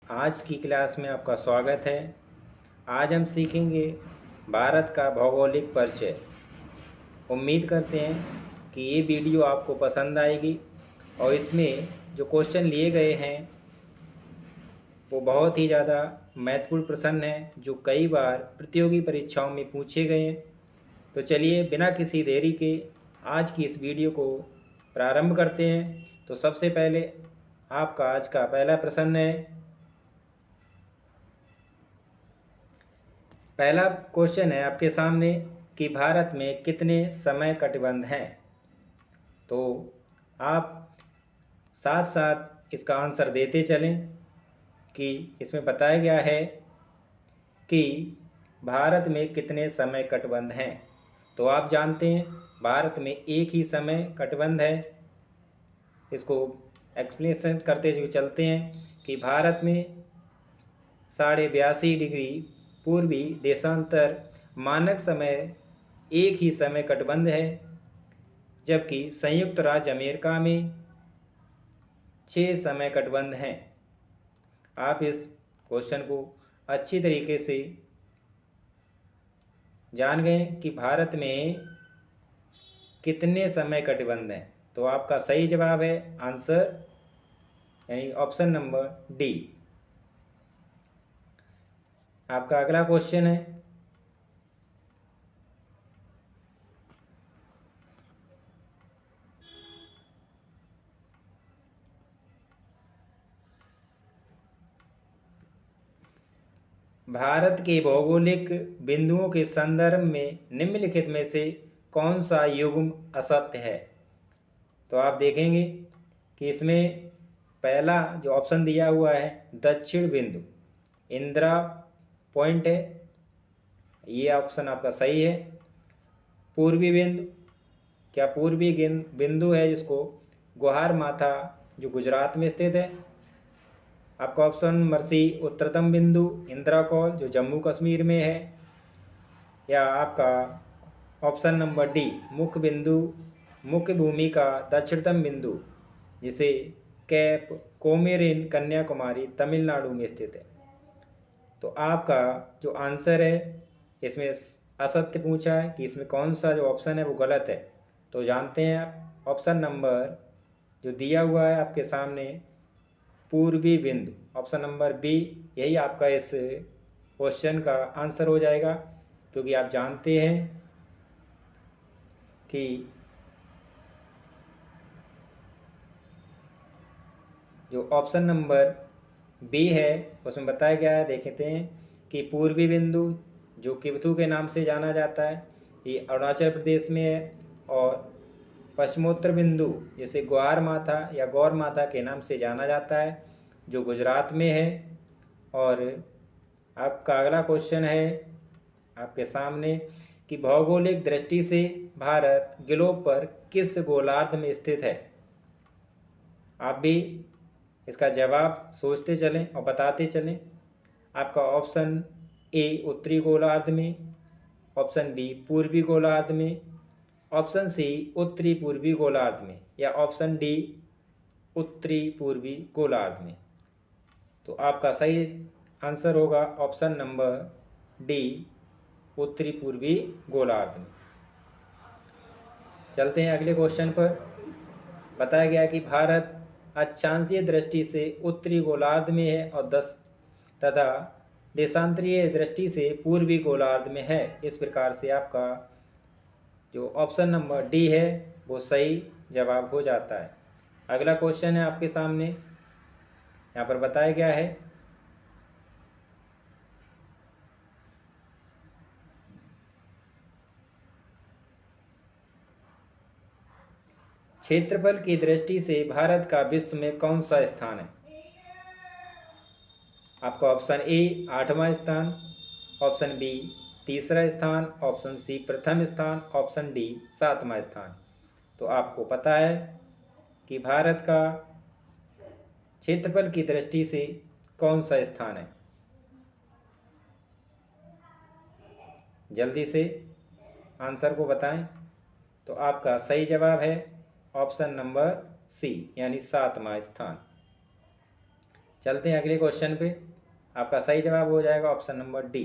आज की क्लास में आपका स्वागत है। आज हम सीखेंगे भारत का भौगोलिक परिचय। उम्मीद करते हैं कि ये वीडियो आपको पसंद आएगी और इसमें जो क्वेश्चन लिए गए हैं वो बहुत ही ज़्यादा महत्वपूर्ण प्रश्न हैं जो कई बार प्रतियोगी परीक्षाओं में पूछे गए हैं। तो चलिए बिना किसी देरी के आज की इस वीडियो को प्रारंभ करते हैं। तो सबसे पहले आपका आज का पहला प्रश्न है। पहला क्वेश्चन है आपके सामने कि भारत में कितने समय कटिबंध हैं। तो आप साथ साथ इसका आंसर देते चलें कि इसमें बताया गया है कि भारत में कितने समय कटिबंध हैं। तो आप जानते हैं भारत में एक ही समय कटिबंध है। इसको एक्सप्लेनेशन करते हुए चलते हैं कि भारत में 82.5 डिग्री पूर्वी देशांतर मानक समय एक ही समय कटिबंध है, जबकि संयुक्त राज्य अमेरिका में 6 समय कटिबंध हैं। आप इस क्वेश्चन को अच्छी तरीके से जान गए कि भारत में कितने समय कटिबंध हैं। तो आपका सही जवाब है आंसर यानी ऑप्शन नंबर डी। आपका अगला क्वेश्चन है। भारत के भौगोलिक बिंदुओं के संदर्भ में निम्नलिखित में से कौन सा युग्म असत्य है। तो आप देखेंगे कि इसमें पहला जो ऑप्शन दिया हुआ है दक्षिण बिंदु इंदिरा पॉइंट है, ये ऑप्शन आपका सही है। पूर्वी बिंदु, क्या पूर्वी बिंदु है जिसको गुहार माथा जो गुजरात में स्थित है। आपका ऑप्शन नंबर सी उत्तरतम बिंदु इंदिरा कौल जो जम्मू कश्मीर में है, या आपका ऑप्शन नंबर डी मुख्य भूमि का दक्षिणतम बिंदु जिसे कैप कोमेरिन कन्याकुमारी तमिलनाडु में स्थित है। तो आपका जो आंसर है इसमें असत्य पूछा है कि इसमें कौन सा जो ऑप्शन है वो गलत है। तो जानते हैं आप ऑप्शन नंबर जो दिया हुआ है आपके सामने पूर्वी बिंदु, ऑप्शन नंबर बी यही आपका इस क्वेश्चन का आंसर हो जाएगा, क्योंकि आप जानते हैं कि जो ऑप्शन नंबर बी है उसमें बताया गया है, देखते हैं कि पूर्वी बिंदु जो किबथू के नाम से जाना जाता है ये अरुणाचल प्रदेश में है, और पश्चिमोत्तर बिंदु जिसे ग्वार माथा या गौर माथा के नाम से जाना जाता है जो गुजरात में है। और आपका अगला क्वेश्चन है आपके सामने कि भौगोलिक दृष्टि से भारत ग्लोब पर किस गोलार्ध में स्थित है। आप भी इसका जवाब सोचते चलें और बताते चलें। आपका ऑप्शन ए उत्तरी गोलार्ध में, ऑप्शन बी पूर्वी गोलार्ध में, ऑप्शन सी उत्तरी पूर्वी गोलार्ध में, या ऑप्शन डी उत्तरी पूर्वी गोलार्ध में। तो आपका सही आंसर होगा ऑप्शन नंबर डी उत्तरी पूर्वी गोलार्ध में। चलते हैं अगले क्वेश्चन पर। बताया गया कि भारत अक्षांशीय दृष्टि से उत्तरी गोलार्ध में है और 10 तथा देशांतरीय दृष्टि से पूर्वी गोलार्ध में है। इस प्रकार से आपका जो ऑप्शन नंबर डी है वो सही जवाब हो जाता है। अगला क्वेश्चन है आपके सामने, यहाँ पर बताया गया है क्षेत्रफल की दृष्टि से भारत का विश्व में कौन सा स्थान है। आपका ऑप्शन ए 8वां स्थान, ऑप्शन बी तीसरा स्थान, ऑप्शन सी प्रथम स्थान, ऑप्शन डी 7वां स्थान। तो आपको पता है कि भारत का क्षेत्रफल की दृष्टि से कौन सा स्थान है। जल्दी से आंसर को बताएं। तो आपका सही जवाब है ऑप्शन नंबर सी यानी 7वां स्थान। चलते हैं अगले क्वेश्चन पे। आपका सही जवाब हो जाएगा ऑप्शन नंबर डी।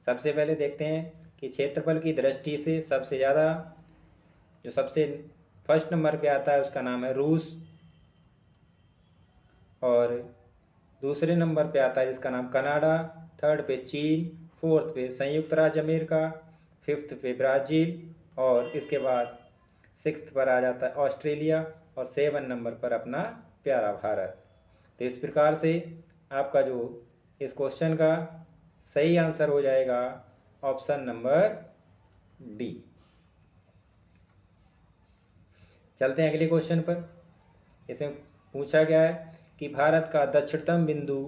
सबसे पहले देखते हैं कि क्षेत्रफल की दृष्टि से सबसे ज़्यादा जो सबसे फर्स्ट नंबर पे आता है उसका नाम है रूस, और दूसरे नंबर पे आता है जिसका नाम कनाडा, थर्ड पे चीन, फोर्थ पे संयुक्त राज्य अमेरिका, फिफ्थ पे ब्राज़ील, और इसके बाद सिक्स्थ पर आ जाता है ऑस्ट्रेलिया, और 7 नंबर पर अपना प्यारा भारत। तो इस प्रकार से आपका जो इस क्वेश्चन का सही आंसर हो जाएगा ऑप्शन नंबर डी। चलते हैं अगले क्वेश्चन पर। इसमें पूछा गया है कि भारत का दक्षिणतम बिंदु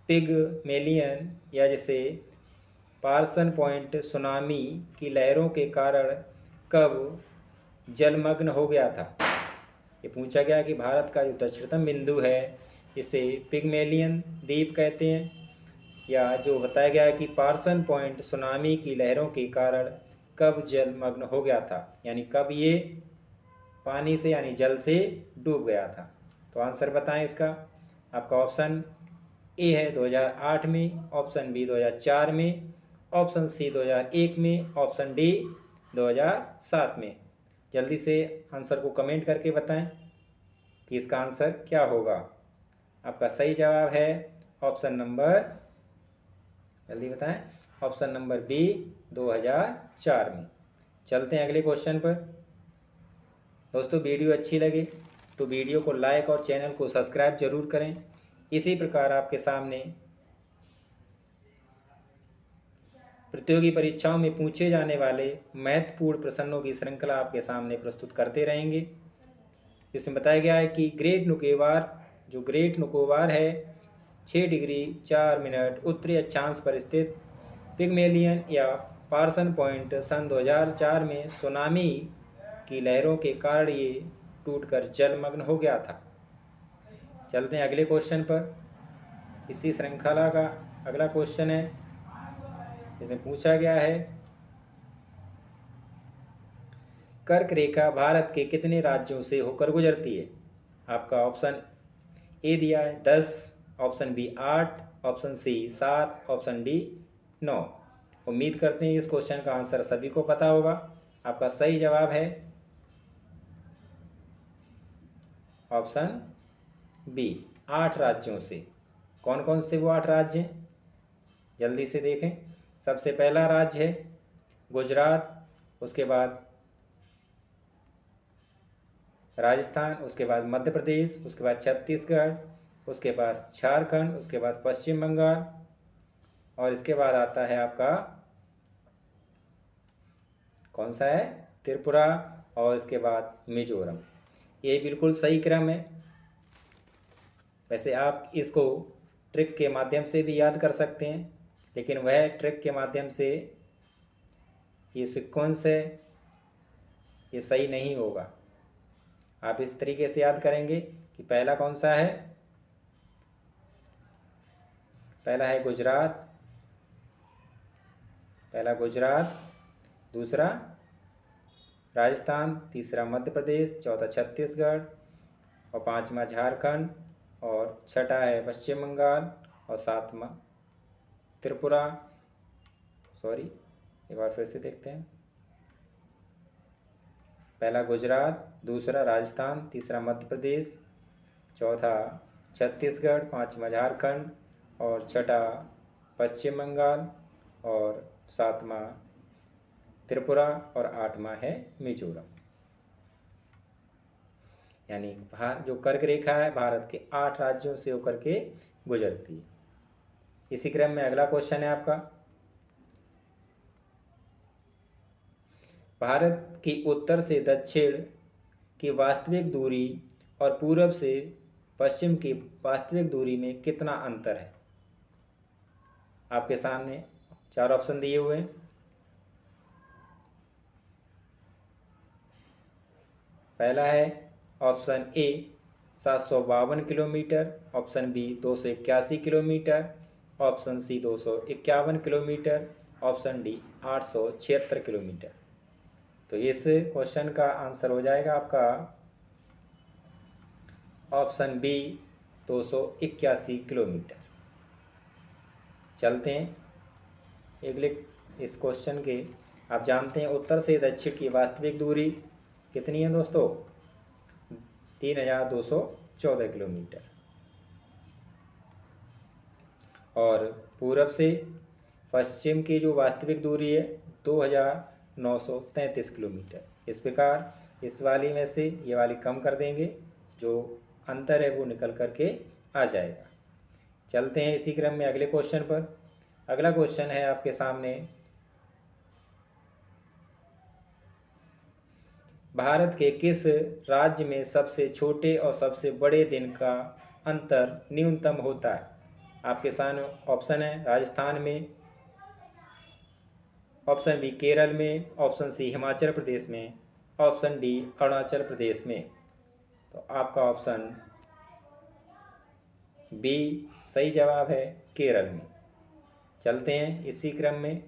पिगमेलियन या जिसे पार्सन पॉइंट सुनामी की लहरों के कारण कब जलमग्न हो गया था। ये पूछा गया कि भारत का जो दक्षिणतम बिंदु है इसे पिगमेलियन द्वीप कहते हैं, या जो बताया गया है कि पार्सन पॉइंट सुनामी की लहरों के कारण कब जलमग्न हो गया था, यानी कब ये पानी से यानी जल से डूब गया था। तो आंसर बताएं इसका। आपका ऑप्शन ए है 2008 में, ऑप्शन बी 2004 में, ऑप्शन सी 2001 में, ऑप्शन डी 2007 में। जल्दी से आंसर को कमेंट करके बताएं कि इसका आंसर क्या होगा। आपका सही जवाब है ऑप्शन नंबर, जल्दी बताएं, ऑप्शन नंबर बी 2004 में। चलते हैं अगले क्वेश्चन पर। दोस्तों वीडियो अच्छी लगे तो वीडियो को लाइक और चैनल को सब्सक्राइब जरूर करें। इसी प्रकार आपके सामने प्रतियोगी परीक्षाओं में पूछे जाने वाले महत्वपूर्ण प्रश्नों की श्रृंखला आपके सामने प्रस्तुत करते रहेंगे। इसमें बताया गया है कि ग्रेट निकोबार है 6 डिग्री 4 मिनट उत्तरी अक्षांश पर स्थित पिगमेलियन या पार्सन पॉइंट सन 2004 में सुनामी की लहरों के कारण ये टूटकर जलमग्न हो गया था। चलते हैं अगले क्वेश्चन पर। इसी श्रृंखला का अगला क्वेश्चन है, इसमें पूछा गया है कर्क रेखा भारत के कितने राज्यों से होकर गुजरती है। आपका ऑप्शन ए दिया है 10, option B 8, option C 7, option D 9। उम्मीद करते हैं इस क्वेश्चन का आंसर सभी को पता होगा। आपका सही जवाब है ऑप्शन बी 8 राज्यों से। कौन कौन से वो 8 राज्य हैं, जल्दी से देखें। सबसे पहला राज्य है गुजरात, उसके बाद राजस्थान, उसके बाद मध्य प्रदेश, उसके बाद छत्तीसगढ़, उसके बाद झारखंड, उसके बाद पश्चिम बंगाल, और इसके बाद आता है आपका कौन सा है, त्रिपुरा, और इसके बाद मिजोरम। ये बिल्कुल सही क्रम है। वैसे आप इसको ट्रिक के माध्यम से भी याद कर सकते हैं, लेकिन वह ट्रिक के माध्यम से ये सीक्वेंस है ये सही नहीं होगा। आप इस तरीके से याद करेंगे कि पहला कौन सा है, पहला है गुजरात, पहला गुजरात, दूसरा राजस्थान, तीसरा मध्य प्रदेश, चौथा छत्तीसगढ़, और पांचवा झारखंड, और छठा है पश्चिम बंगाल, और सातवां त्रिपुरा। सॉरी, एक बार फिर से देखते हैं। पहला गुजरात, दूसरा राजस्थान, तीसरा मध्य प्रदेश, चौथा छत्तीसगढ़, पांचवा झारखंड, और छठा पश्चिम बंगाल, और सातवां त्रिपुरा, और आठवां है मिजोरम। यानी जो कर्क रेखा है भारत के 8 राज्यों से होकर के गुजरती है। इसी क्रम में अगला क्वेश्चन है आपका, भारत की उत्तर से दक्षिण की वास्तविक दूरी और पूरब से पश्चिम की वास्तविक दूरी में कितना अंतर है। आपके सामने 4 ऑप्शन दिए हुए हैं। पहला है option A 752 kilometre, option B 281 kilometre, option C 251 kilometre, option D 876 kilometre. तो इस क्वेश्चन का आंसर हो जाएगा आपका ऑप्शन बी 281 किलोमीटर। चलते हैं अगले इस क्वेश्चन के। आप जानते हैं उत्तर से दक्षिण की वास्तविक दूरी कितनी है दोस्तों? 3214 किलोमीटर। और पूरब से पश्चिम की जो वास्तविक दूरी है 2933 किलोमीटर। इस प्रकार इस वाली में से ये वाली कम कर देंगे, जो अंतर है वो निकल करके आ जाएगा। चलते हैं इसी क्रम में अगले क्वेश्चन पर। अगला क्वेश्चन है आपके सामने, भारत के किस राज्य में सबसे छोटे और सबसे बड़े दिन का अंतर न्यूनतम होता है? आपके सामने ऑप्शन है राजस्थान में, ऑप्शन बी केरल में, ऑप्शन सी हिमाचल प्रदेश में, ऑप्शन डी अरुणाचल प्रदेश में। तो आपका ऑप्शन बी सही जवाब है, केरल में। चलते हैं इसी क्रम में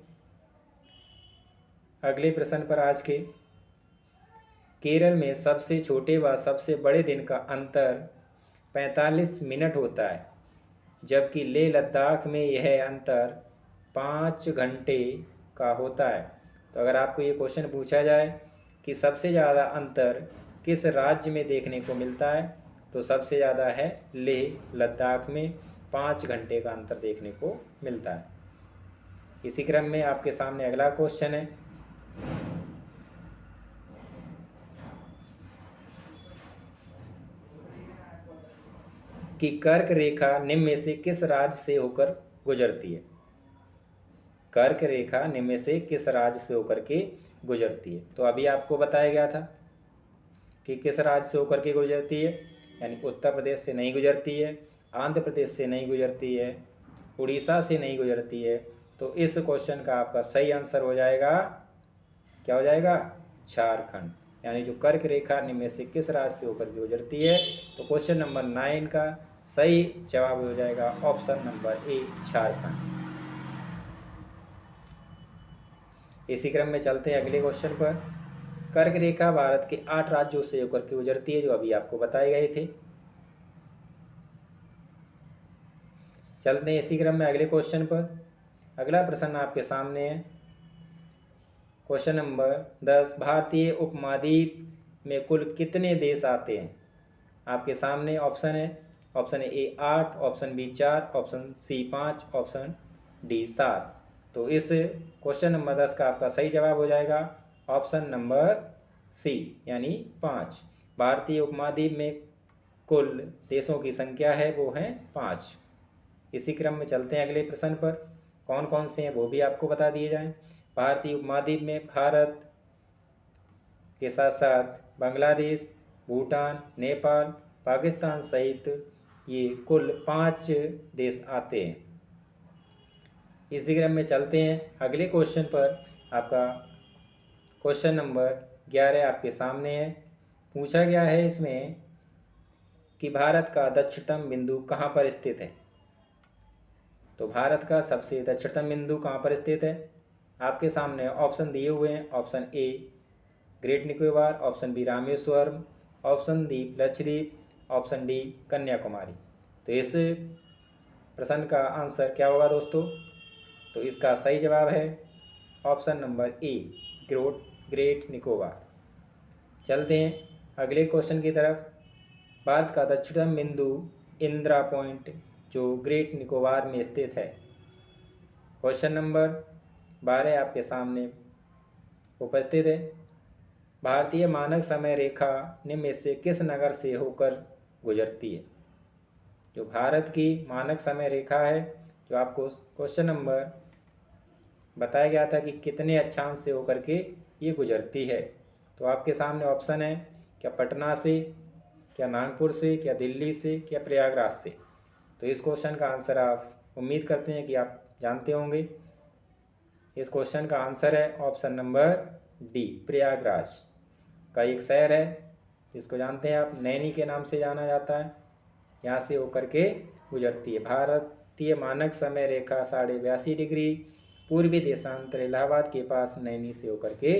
अगले प्रश्न पर आज के। केरल में सबसे छोटे व सबसे बड़े दिन का अंतर 45 मिनट होता है, जबकि लेह लद्दाख में यह अंतर 5 घंटे का होता है। तो अगर आपको ये क्वेश्चन पूछा जाए कि सबसे ज़्यादा अंतर किस राज्य में देखने को मिलता है, तो सबसे ज़्यादा है लेह लद्दाख में, 5 घंटे का अंतर देखने को मिलता है। इसी क्रम में आपके सामने अगला क्वेश्चन है, कि कर्क रेखा निम्न में से किस राज्य से होकर गुजरती है? कर्क रेखा निम्न में से किस राज्य से होकर के गुजरती है? तो अभी आपको बताया गया था कि किस राज्य से होकर के गुजरती है, यानी उत्तर प्रदेश से नहीं गुजरती है, आंध्र प्रदेश से नहीं गुजरती है, उड़ीसा से नहीं गुजरती है। तो इस क्वेश्चन का आपका सही आंसर हो जाएगा, क्या हो जाएगा? झारखंड। यानी जो कर्क रेखा निम्न में से किस राज्य से होकर के गुजरती है, तो क्वेश्चन नंबर 9 का सही जवाब हो जाएगा ऑप्शन नंबर ए, झारखंड। इसी क्रम में चलते हैं अगले क्वेश्चन पर। कर्क रेखा भारत के 8 राज्यों से होकर के गुजरती है, जो अभी आपको बताए गए थे। चलते हैं इसी क्रम में अगले क्वेश्चन पर। अगला प्रश्न आपके सामने है, क्वेश्चन नंबर 10, भारतीय उपमहाद्वीप में कुल कितने देश आते हैं? आपके सामने ऑप्शन है, option A 8, option B 4, option C 5, option D 7। तो इस क्वेश्चन नंबर 10 का आपका सही जवाब हो जाएगा ऑप्शन नंबर सी, यानी 5। भारतीय उपमहाद्वीप में कुल देशों की संख्या है वो है 5। इसी क्रम में चलते हैं अगले प्रश्न पर। कौन कौन से हैं वो भी आपको बता दिए जाएं। भारतीय उपमहाद्वीप में भारत के साथ साथ बांग्लादेश, भूटान, नेपाल, पाकिस्तान सहित ये कुल 5 देश आते हैं। इसी क्रम में चलते हैं अगले क्वेश्चन पर। आपका क्वेश्चन नंबर 11 आपके सामने है। पूछा गया है इसमें कि भारत का दक्षिणतम बिंदु कहाँ पर स्थित है? तो भारत का सबसे दक्षिणतम बिंदु कहाँ पर स्थित है? आपके सामने ऑप्शन दिए हुए हैं। Option A great Nicobar, option B Rameswaram, option D Lakshadweep, option D Kanyakumari. तो इस प्रश्न का आंसर क्या होगा दोस्तों? तो इसका सही जवाब है option number A, great Nicobar. चलते हैं अगले क्वेश्चन की तरफ। भारत का दक्षिणतम बिंदु इंदिरा पॉइंट जो ग्रेट निकोबार में स्थित है। क्वेश्चन नंबर 12 आपके सामने उपस्थित है। भारतीय मानक समय रेखा निम्न में से किस नगर से होकर गुजरती है? जो भारत की मानक समय रेखा है, जो आपको क्वेश्चन नंबर बताया गया था कि कितने अक्षांश से होकर के ये गुजरती है। तो आपके सामने ऑप्शन है, क्या पटना से, क्या नागपुर से, क्या दिल्ली से, क्या प्रयागराज से। तो इस क्वेश्चन का आंसर आप उम्मीद करते हैं कि आप जानते होंगे। इस क्वेश्चन का आंसर है ऑप्शन नंबर डी, प्रयागराज का एक शहर है जिसको जानते हैं आप, नैनी के नाम से जाना जाता है। यहाँ से होकर के गुजरती है। भारतीय मानक समय रेखा 82.5 डिग्री पूर्वी देशांतर इलाहाबाद के पास नैनी से होकर के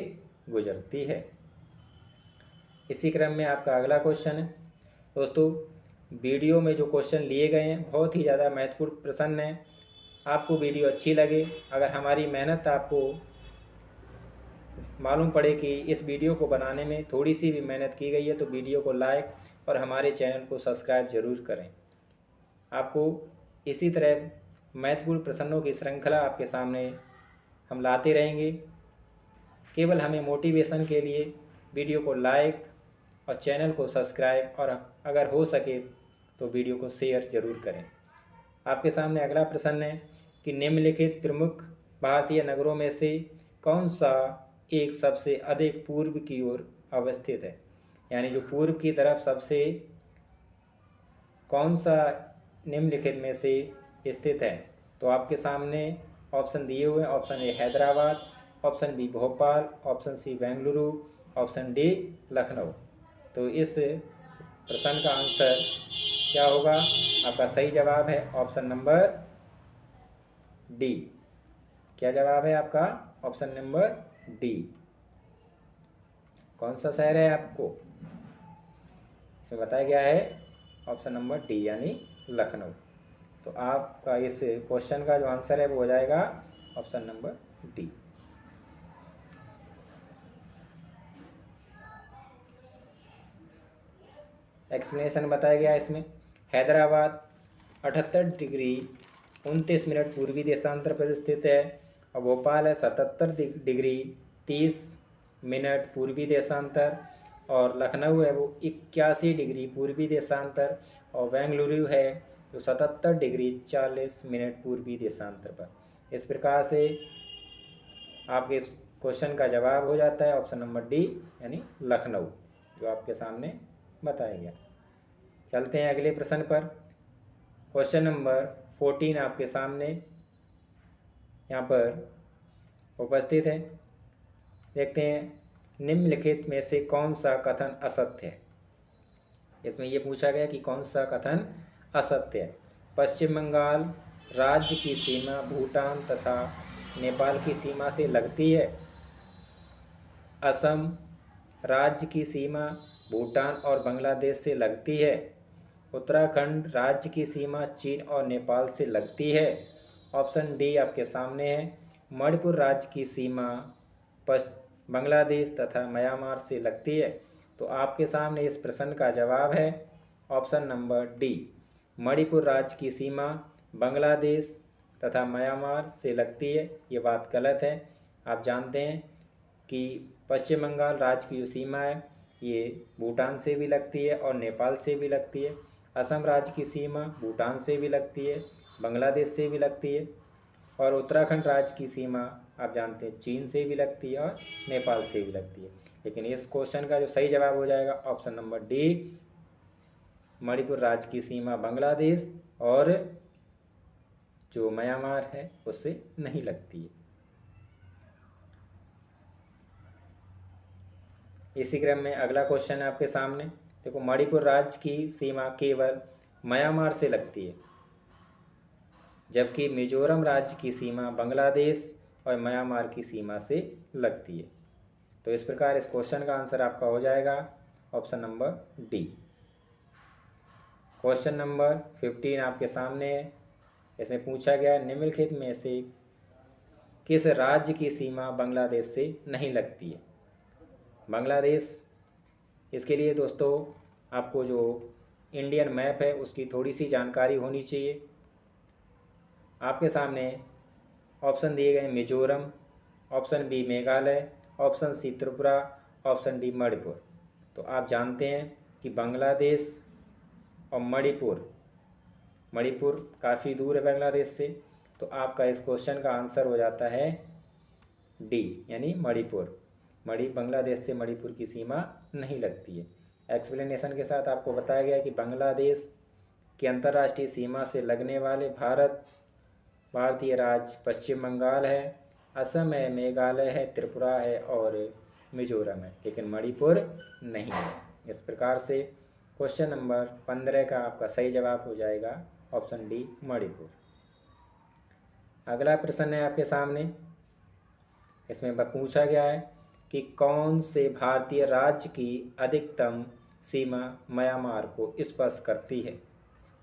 गुजरती है। इसी क्रम में आपका अगला क्वेश्चन है दोस्तों, वीडियो में जो क्वेश्चन लिए गए हैं बहुत ही ज़्यादा महत्वपूर्ण प्रश्न हैं। आपको वीडियो अच्छी लगे, अगर हमारी मेहनत आपको मालूम पड़े कि इस वीडियो को बनाने में थोड़ी सी भी मेहनत की गई है, तो वीडियो को लाइक और हमारे चैनल को सब्सक्राइब ज़रूर करें। आपको इसी तरह महत्वपूर्ण प्रश्नों की श्रृंखला आपके सामने हम लाते रहेंगे। केवल हमें मोटिवेशन के लिए वीडियो को लाइक और चैनल को सब्सक्राइब और अगर हो सके तो वीडियो को शेयर ज़रूर करें। आपके सामने अगला प्रश्न है कि निम्नलिखित प्रमुख भारतीय नगरों में से कौन सा एक सबसे अधिक पूर्व की ओर अवस्थित है, यानी जो पूर्व की तरफ सबसे कौन सा निम्नलिखित में से स्थित है। तो आपके सामने ऑप्शन दिए हुए हैं। Option A Hyderabad, option B Bhopal, option C Bengaluru, option D Lucknow. तो इस प्रश्न का आंसर क्या होगा? आपका सही जवाब है ऑप्शन नंबर डी। क्या जवाब है आपका? Option number D. कौन सा शहर है आपको इसमें बताया गया है? ऑप्शन नंबर डी यानी लखनऊ। तो आपका इस क्वेश्चन का जो आंसर है वो हो जाएगा ऑप्शन नंबर डी। एक्सप्लेनेशन बताया गया है इसमें। हैदराबाद 78 डिग्री 29 मिनट पूर्वी देशांतर पर स्थित है और भोपाल है 77 डिग्री 30 मिनट पूर्वी देशांतर, और लखनऊ है वो 81 डिग्री पूर्वी देशांतर, और बेंगलुरु है जो 77 डिग्री 40 मिनट पूर्वी देशांतर पर। इस प्रकार से आपके इस क्वेश्चन का जवाब हो जाता है ऑप्शन नंबर डी यानी लखनऊ, जो आपके सामने बताया गया। चलते हैं अगले प्रश्न पर। क्वेश्चन नंबर 14 आपके सामने यहाँ पर उपस्थित है। देखते हैं निम्नलिखित में से कौन सा कथन असत्य है। इसमें यह पूछा गया कि कौन सा कथन असत्य है। पश्चिम बंगाल राज्य की सीमा भूटान तथा नेपाल की सीमा से लगती है। असम राज्य की सीमा भूटान और बांग्लादेश से लगती है। उत्तराखंड राज्य की सीमा चीन और नेपाल से लगती है। ऑप्शन डी आपके सामने है। मणिपुर राज्य की सीमा बांग्लादेश तथा म्यांमार से लगती है। तो आपके सामने इस प्रश्न का जवाब है ऑप्शन नंबर डी। मणिपुर राज्य की सीमा बांग्लादेश तथा म्यांमार से लगती है। ये बात गलत है। आप जानते हैं कि पश्चिम बंगाल राज्य की जो सीमा है ये भूटान से भी लगती है और नेपाल से भी लगती है। असम राज्य की सीमा भूटान से भी लगती है, बांग्लादेश से भी लगती है, और उत्तराखंड राज्य की सीमा आप जानते हैं चीन से भी लगती है और नेपाल से भी लगती है। लेकिन इस क्वेश्चन का जो सही जवाब हो जाएगा ऑप्शन नंबर डी। मणिपुर राज्य की सीमा बांग्लादेश और जो म्यांमार है उससे नहीं लगती है। इसी क्रम में अगला क्वेश्चन है आपके सामने। देखो, मणिपुर राज्य की सीमा केवल म्यांमार से लगती है, जबकि मिजोरम राज्य की सीमा बांग्लादेश और म्यांमार की सीमा से लगती है। तो इस प्रकार इस क्वेश्चन का आंसर आपका हो जाएगा option number D. Question number 15 आपके सामने है। इसमें पूछा गया निम्नलिखित में से किस राज्य की सीमा बांग्लादेश से नहीं लगती है। बांग्लादेश, इसके लिए दोस्तों आपको जो इंडियन मैप है उसकी थोड़ी सी जानकारी होनी चाहिए। आपके सामने ऑप्शन दिए गए Mizoram, option B Meghalaya, option C Tripura, option D Manipur. तो आप जानते हैं कि बांग्लादेश और मणिपुर काफ़ी दूर है बांग्लादेश से। तो आपका इस क्वेश्चन का आंसर हो जाता है डी यानी मणिपुर। बांग्लादेश से मणिपुर की सीमा नहीं लगती है। एक्सप्लेनेशन के साथ आपको बताया गया कि बांग्लादेश की अंतर्राष्ट्रीय सीमा से लगने वाले भारतीय राज्य पश्चिम बंगाल है, असम है, मेघालय है, त्रिपुरा है और मिजोरम है, लेकिन मणिपुर नहीं है। इस प्रकार से क्वेश्चन नंबर 15 का आपका सही जवाब हो जाएगा ऑप्शन डी मणिपुर। अगला प्रश्न है आपके सामने। इसमें पूछा गया है कि कौन से भारतीय राज्य की अधिकतम सीमा म्यांमार को स्पर्श करती है।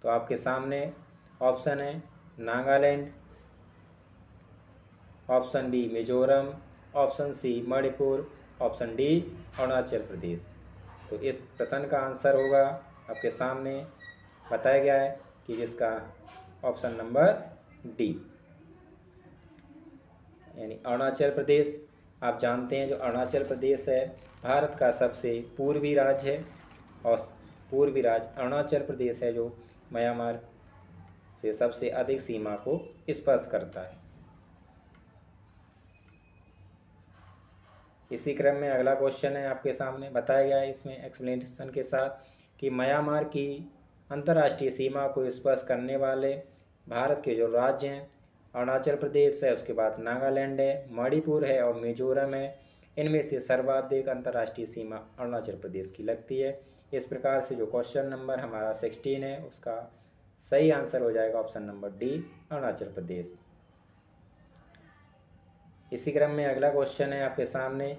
तो आपके सामने ऑप्शन है Nagaland, option B Mizoram, option C Manipur, option D Arunachal Pradesh. तो इस प्रश्न का आंसर होगा आपके सामने बताया गया है कि जिसका ऑप्शन नंबर डी यानी अरुणाचल प्रदेश। आप जानते हैं जो अरुणाचल प्रदेश है भारत का सबसे पूर्वी राज्य है और पूर्वी राज्य अरुणाचल प्रदेश है जो म्यांमार से सबसे अधिक सीमा को स्पर्श करता है। इसी क्रम में अगला क्वेश्चन है आपके सामने बताया गया है इसमें एक्सप्लेनेशन के साथ कि म्यांमार की अंतर्राष्ट्रीय सीमा को स्पर्श करने वाले भारत के जो राज्य हैं अरुणाचल प्रदेश है, उसके बाद नागालैंड है, मणिपुर है और मिजोरम है। इनमें से सर्वाधिक अंतर्राष्ट्रीय सीमा अरुणाचल प्रदेश की लगती है। इस प्रकार से जो क्वेश्चन नंबर हमारा 16 है उसका सही आंसर हो जाएगा ऑप्शन नंबर डी अरुणाचल प्रदेश। इसी क्रम में अगला क्वेश्चन है आपके सामने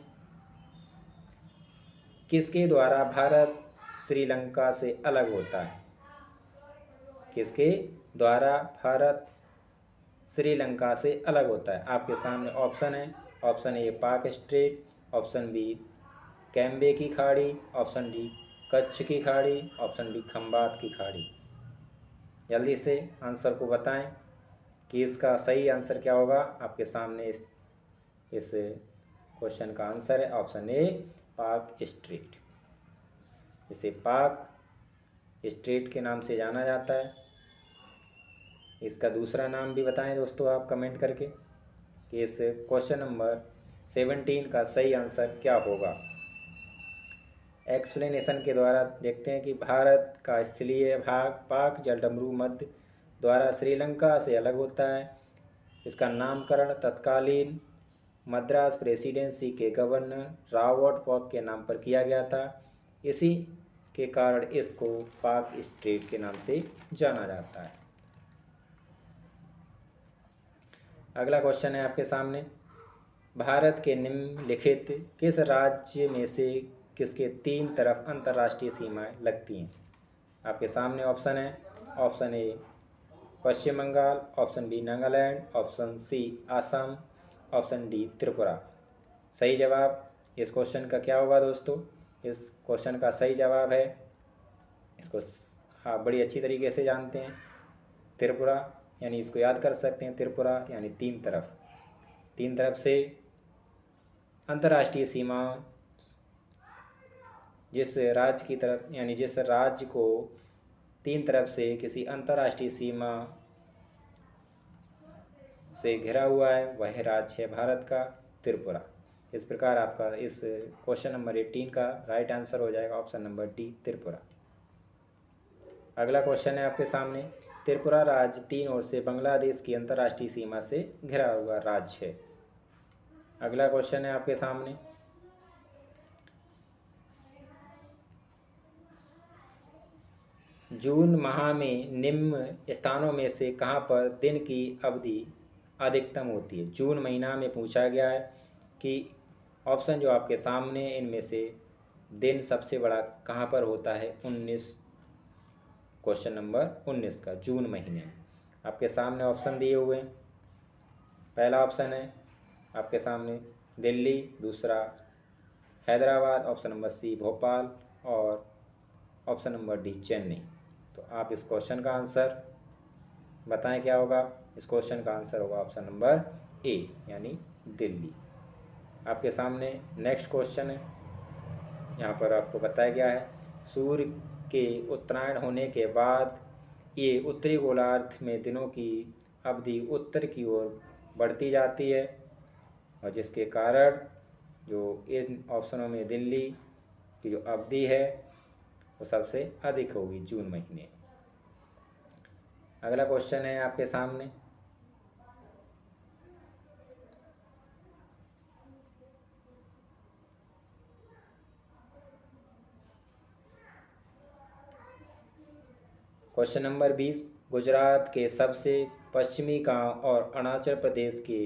किसके द्वारा भारत श्रीलंका से अलग होता है? किसके द्वारा भारत श्रीलंका से अलग होता है? आपके सामने ऑप्शन है, ऑप्शन ए पाक स्ट्रेट, ऑप्शन बी कैम्बे की खाड़ी, ऑप्शन डी कच्छ की खाड़ी, ऑप्शन डी खंबात की खाड़ी। जल्दी से आंसर को बताएं कि इसका सही आंसर क्या होगा। आपके सामने इस क्वेश्चन का आंसर है ऑप्शन ए पाक स्ट्रेट। इसे पाक स्ट्रेट के नाम से जाना जाता है। इसका दूसरा नाम भी बताएं दोस्तों आप कमेंट करके कि इस क्वेश्चन नंबर 17 का सही आंसर क्या होगा। एक्सप्लेनेशन के द्वारा देखते हैं कि भारत का स्थलीय भाग पाक जलडमरू मध्य द्वारा श्रीलंका से अलग होता है। इसका नामकरण तत्कालीन मद्रास प्रेसिडेंसी के गवर्नर रॉबर्ट पॉक के नाम पर किया गया था। इसी के कारण इसको पाक स्ट्रेट के नाम से जाना जाता है। अगला क्वेश्चन है आपके सामने भारत के निम्नलिखित किस राज्य में से किसके 3 तरफ अंतर्राष्ट्रीय सीमाएं लगती हैं? आपके सामने ऑप्शन है, option A Paschim Bengal, option B Nagaland, option C Assam, option D Tripura. सही जवाब इस क्वेश्चन का क्या होगा दोस्तों? इस क्वेश्चन का सही जवाब है, इसको आप बड़ी अच्छी तरीके से जानते हैं, त्रिपुरा। यानी इसको याद कर सकते हैं, त्रिपुरा यानी 3 तरफ से अंतर्राष्ट्रीय सीमा जिस राज्य की तरफ यानी जिस राज्य को 3 तरफ से किसी अंतर्राष्ट्रीय सीमा से घिरा हुआ है वह राज्य है भारत का त्रिपुरा। इस प्रकार आपका इस क्वेश्चन नंबर 18 का राइट आंसर हो जाएगा ऑप्शन नंबर डी त्रिपुरा। अगला क्वेश्चन है आपके सामने त्रिपुरा राज्य 3 ओर से बांग्लादेश की अंतर्राष्ट्रीय सीमा से घिरा हुआ राज्य है। अगला क्वेश्चन है आपके सामने जून माह में निम्न स्थानों में से कहां पर दिन की अवधि अधिकतम होती है? जून महीना में पूछा गया है कि ऑप्शन जो आपके सामने इनमें से दिन सबसे बड़ा कहां पर होता है? 19 क्वेश्चन नंबर 19 का जून महीने आपके सामने ऑप्शन दिए हुए हैं। पहला ऑप्शन है आपके सामने दिल्ली, दूसरा Hyderabad, option number C Bhopal और ऑप्शन नंबर डी चेन्नई। तो आप इस क्वेश्चन का आंसर बताएं क्या होगा। इस क्वेश्चन का आंसर होगा ऑप्शन नंबर ए यानी दिल्ली। आपके सामने नेक्स्ट क्वेश्चन है, यहाँ पर आपको बताया गया है सूर्य के उत्तरायण होने के बाद ये उत्तरी गोलार्ध में दिनों की अवधि उत्तर की ओर बढ़ती जाती है और जिसके कारण जो इन ऑप्शनों में दिल्ली की जो अवधि है वो सबसे अधिक होगी जून महीने। अगला क्वेश्चन है आपके सामने क्वेश्चन नंबर 20 गुजरात के सबसे पश्चिमी गांव और अरुणाचल प्रदेश के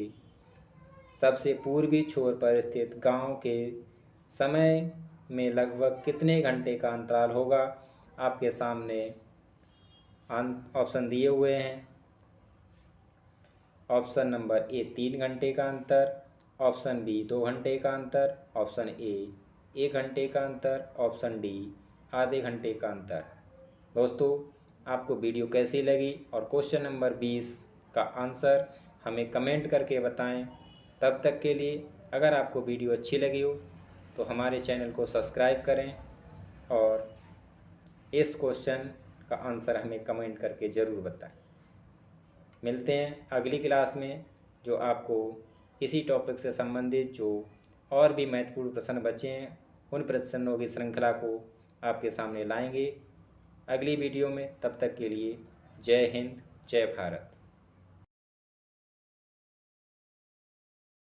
सबसे पूर्वी छोर पर स्थित गांव के समय में लगभग कितने घंटे का अंतराल होगा? आपके सामने ऑप्शन दिए हुए हैं। ऑप्शन नंबर ए 3 घंटे का अंतर, ऑप्शन बी 2 घंटे का अंतर, ऑप्शन ए 1 घंटे का अंतर, ऑप्शन डी आधे घंटे का अंतर। दोस्तों, आपको वीडियो कैसी लगी और क्वेश्चन नंबर 20 का आंसर हमें कमेंट करके बताएं। तब तक के लिए अगर आपको वीडियो अच्छी लगी हो तो हमारे चैनल को सब्सक्राइब करें और इस क्वेश्चन का आंसर हमें कमेंट करके ज़रूर बताएं। मिलते हैं अगली क्लास में, जो आपको इसी टॉपिक से संबंधित जो और भी महत्वपूर्ण प्रश्न बचे हैं उन प्रश्नों की श्रृंखला को आपके सामने लाएंगे अगली वीडियो में। तब तक के लिए जय हिंद, जय भारत।